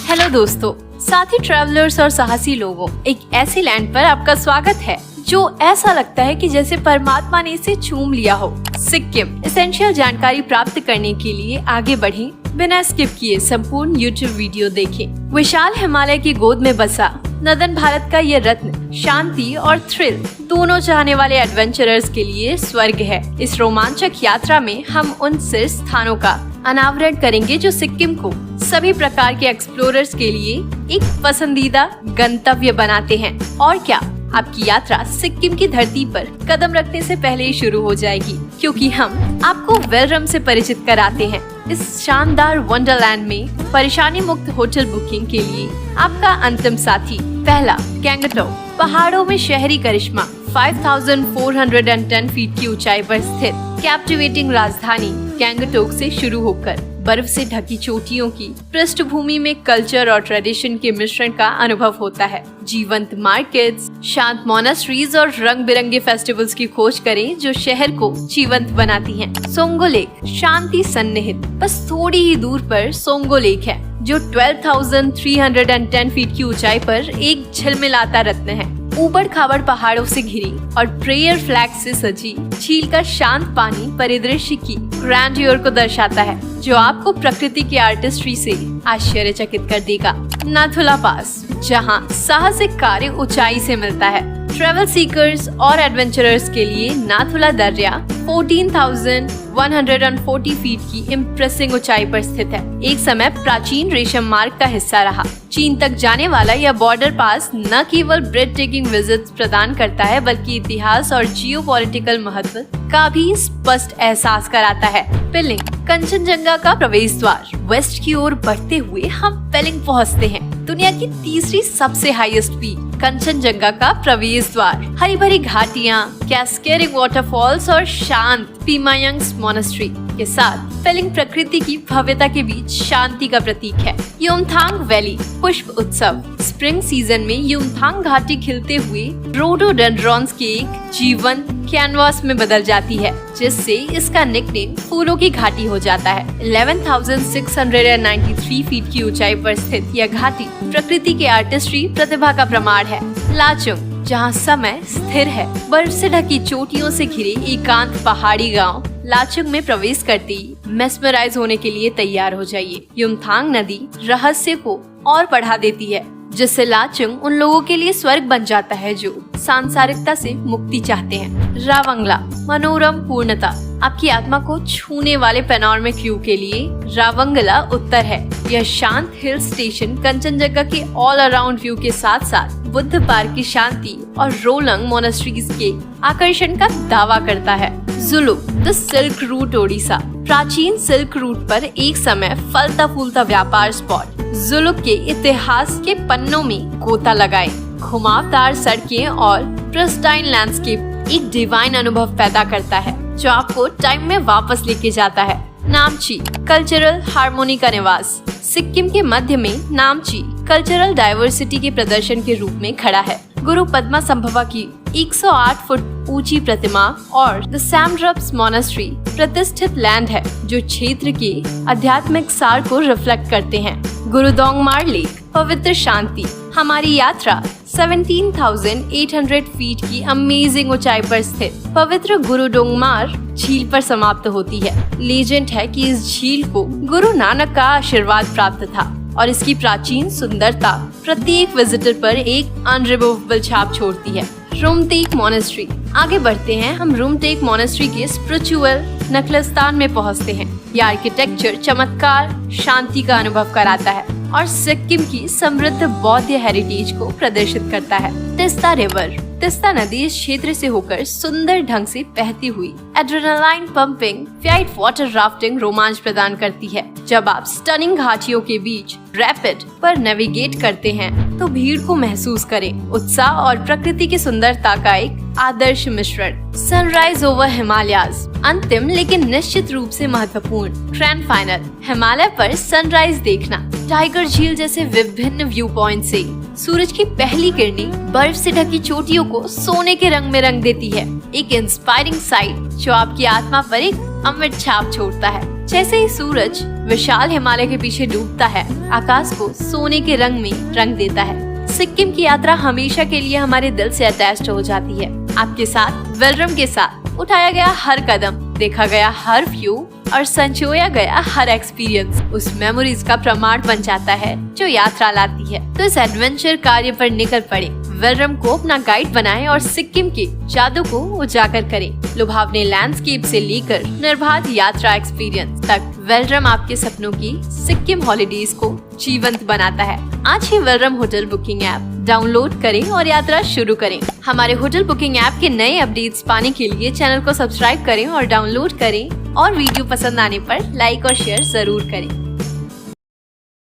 Hello दोस्तों, साथी travellers और साहसी लोगों, एक ऐसी लैंड पर आपका स्वागत है जो ऐसा लगता है कि जैसे परमात्मा ने इसे चूम लिया हो। सिक्किम। एसेंशियल जानकारी प्राप्त करने के लिए आगे बढ़ें, बिना स्किप किए संपूर्ण YouTube वीडियो देखें। विशाल हिमालय की गोद में बसा नदन भारत का ये रत्न शांति और थ्रिल दोनों चाहने वाले एडवेंचरर्स के लिए स्वर्ग है। इस रोमांचक यात्रा में हम उन शीर्ष स्थानों का अनावरण करेंगे जो सिक्किम को सभी प्रकार के एक्सप्लोरर्स के लिए एक पसंदीदा गंतव्य बनाते हैं। और क्या, आपकी यात्रा सिक्किम की धरती पर कदम रखने से पहले ही शुरू हो जाएगी, क्योंकि हम आपको वेलरम से परिचित कराते हैं। इस शानदार वंडरलैंड में परेशानी मुक्त होटल बुकिंग के लिए आपका अंतिम साथी। पहला, गैंगटोक। पहाड़ों में शहरी करिश्मा 5410 फीट की ऊंचाई पर स्थित कैप्टिवेटिंग राजधानी गैंगटोक से शुरू होकर बर्फ से ढकी चोटियों की पृष्ठभूमि में कल्चर और ट्रेडिशन के मिश्रण का अनुभव होता है। जीवंत मार्केट्स, शांत मोनास्ट्रीज और रंग बिरंगे फेस्टिवल्स की खोज करें जो शहर को जीवंत बनाती हैं। सोंगो लेक। शांति सन्निहित बस थोड़ी ही दूर पर सोंगो लेक है, जो 12,310 फीट की ऊंचाई पर एक झिलमिलाता रत्न है। ऊबड़ खाबड़ पहाड़ों से घिरी और प्रेयर फ्लैग से सजी झील का शांत पानी परिदृश्य की ग्रैंडियर को दर्शाता है, जो आपको प्रकृति की आर्टिस्ट्री से आश्चर्यचकित कर देगा। नाथुला पास, जहां साहसिक कार्य ऊंचाई से मिलता है। ट्रैवल सीकर्स और एडवेंचरर्स के लिए नाथुला दर्या 14,140 फीट की इम्प्रेसिंग ऊंचाई पर स्थित है। एक समय प्राचीन रेशम मार्ग का हिस्सा रहा। चीन तक जाने वाला यह बॉर्डर पास न केवल ब्रेथ टेकिंग विजिट्स प्रदान करता है, बल्कि इतिहास और जियोपॉलिटिकल महत्व का भी स्पष्ट एहसास कराता है। पेलिंग। कंचनजंगा का प्रवेश द्वार। वेस्ट की ओर बढ़ते हुए हम पेलिंग पहुंचते हैं, दुनिया की तीसरी सबसे हाईएस्ट पीक। कंचनजंगा का प्रवेश द्वार हरी भरी घाटियां, कैस्केडिंग वाटरफॉल्स और शांत पीमायंग्स मोनास्ट्री के साथ पेलिंग प्रकृति की भव्यता के बीच शांति का प्रतीक है। युमथांग वैली। पुष्प उत्सव। स्प्रिंग सीजन में युमथांग घाटी खिलते हुए रोडोडेंड्रॉन्स के एक जीवंत कैनवास में बदल जाती है, जिससे इसका निकनेम फूलों की घाटी हो जाता है। 11,693 फीट की ऊंचाई पर स्थित यह घाटी प्रकृति के आर्टिस्ट्री प्रतिभा का प्रमाण है। लाचुंग, जहां समय स्थिर है। बर्फ से ढकी चोटियों से घिरे एकांत पहाड़ी गांव लाचुंग में प्रवेश करते ही मेस्मराइज होने के लिए तैयार हो जाइए। युमथांग नदी रहस्य को और बढ़ा देती है, जिससे लाचुंग उन लोगों के लिए स्वर्ग बन जाता है जो सांसारिकता से मुक्ति चाहते हैं। रावंगला। मनोरम पूर्णता। आपकी आत्मा को छूने वाले पैनोरामिक व्यू के लिए रावंगला उत्तर है। यह शांत हिल स्टेशन कंचनजंगा के ऑल अराउंड व्यू के साथ साथ बुद्ध पार्क की शांति और रोलंग मोनास्ट्रीज के आकर्षण का दावा करता है। Zulu. The silk route. Odisha. प्राचीन सिल्क रूट पर एक समय फलता फूलता व्यापार स्पॉट जुलू के इतिहास के पन्नों में गोता लगाए। घुमावदार सड़कें और प्रिस्टाइन लैंडस्केप एक डिवाइन अनुभव पैदा करता है, जो आपको टाइम में वापस लेके जाता है। नामची। कल्चरल हार्मोनी का निवास। सिक्किम के मध्य में नामची कल्चरल डाइवर्सिटी के प्रदर्शन के रूप में खड़ा है। गुरु पद्मा संभवा की 108 फुट ऊंची प्रतिमा और द सैमड्रप्स मोनास्ट्री प्रतिष्ठित लैंड है, जो क्षेत्र के आध्यात्मिक सार को रिफ्लेक्ट करते हैं। गुरुदोंगमार लेक। पवित्र शांति। हमारी यात्रा 17,800 फीट की अमेजिंग ऊंचाई पर स्थित पवित्र गुरुडोंगमार झील पर समाप्त होती है। लीजेंड है कि इस झील को गुरु नानक का आशीर्वाद प्राप्त था और इसकी प्राचीन सुंदरता प्रत्येक विजिटर पर एक अनरिमूवेबल छाप छोड़ती है। रुमटेक मोनास्ट्री। आगे बढ़ते हैं, हम रुमटेक मोनास्ट्री के स्पिरिचुअल नखलस्तान में पहुंचते हैं। यह आर्किटेक्चर चमत्कार, शांति का अनुभव कराता है और सिक्किम की समृद्ध बौद्ध हेरिटेज को प्रदर्शित करता है। तिस्ता रिवर। तिस्ता नदी इस क्षेत्र से होकर सुंदर ढंग से बहती हुई adrenaline pumping white water rafting रोमांच प्रदान करती है। जब आप स्टनिंग घाटियों के बीच रैपिड पर नेविगेट करते हैं, तो भीड़ को महसूस करें। उत्साह और प्रकृति की सुंदरता का एक आदर्श मिश्रण। Sunrise over Himalayas. अंतिम लेकिन निश्चित रूप से महत्वपूर्ण ग्रैंड फाइनल। हिमालय पर सनराइज देखना। टाइगर झील जैसे विभिन्न व्यू पॉइंट से सूरज की पहली किरणें बर्फ से ढकी चोटियों को सोने के रंग में रंग देती है। एक इंस्पायरिंग साइट जो आपकी आत्मा पर एक अमिट छाप छोड़ता है। जैसे ही सूरज विशाल हिमालय के पीछे डूबता है, आकाश को सोने के रंग में रंग देता है। सिक्किम की यात्रा हमेशा के लिए हमारे दिल से अटैच्ड हो जाती है। आपके साथ वेलरम के साथ उठाया गया हर कदम, देखा गया हर व्यू और संजोया गया हर एक्सपीरियंस उस मेमोरीज का प्रमाण बन जाता है जो यात्रा लाती है। तो इस एडवेंचर कार्य पर निकल पड़े, वेलरम को अपना गाइड बनाएं और सिक्किम के जादू को उजागर करें। लुभावने लैंडस्केप से लेकर निर्बाध यात्रा एक्सपीरियंस तक वेलरम आपके सपनों की सिक्किम हॉलिडेज को जीवंत बनाता है। आज ही वेलरम होटल बुकिंग ऐप डाउनलोड करें और यात्रा शुरू करें। हमारे होटल बुकिंग ऐप के नए अपडेट्स पाने के लिए चैनल को सब्सक्राइब करें और डाउनलोड करें और वीडियो पसंद आने पर लाइक और शेयर जरूर करें।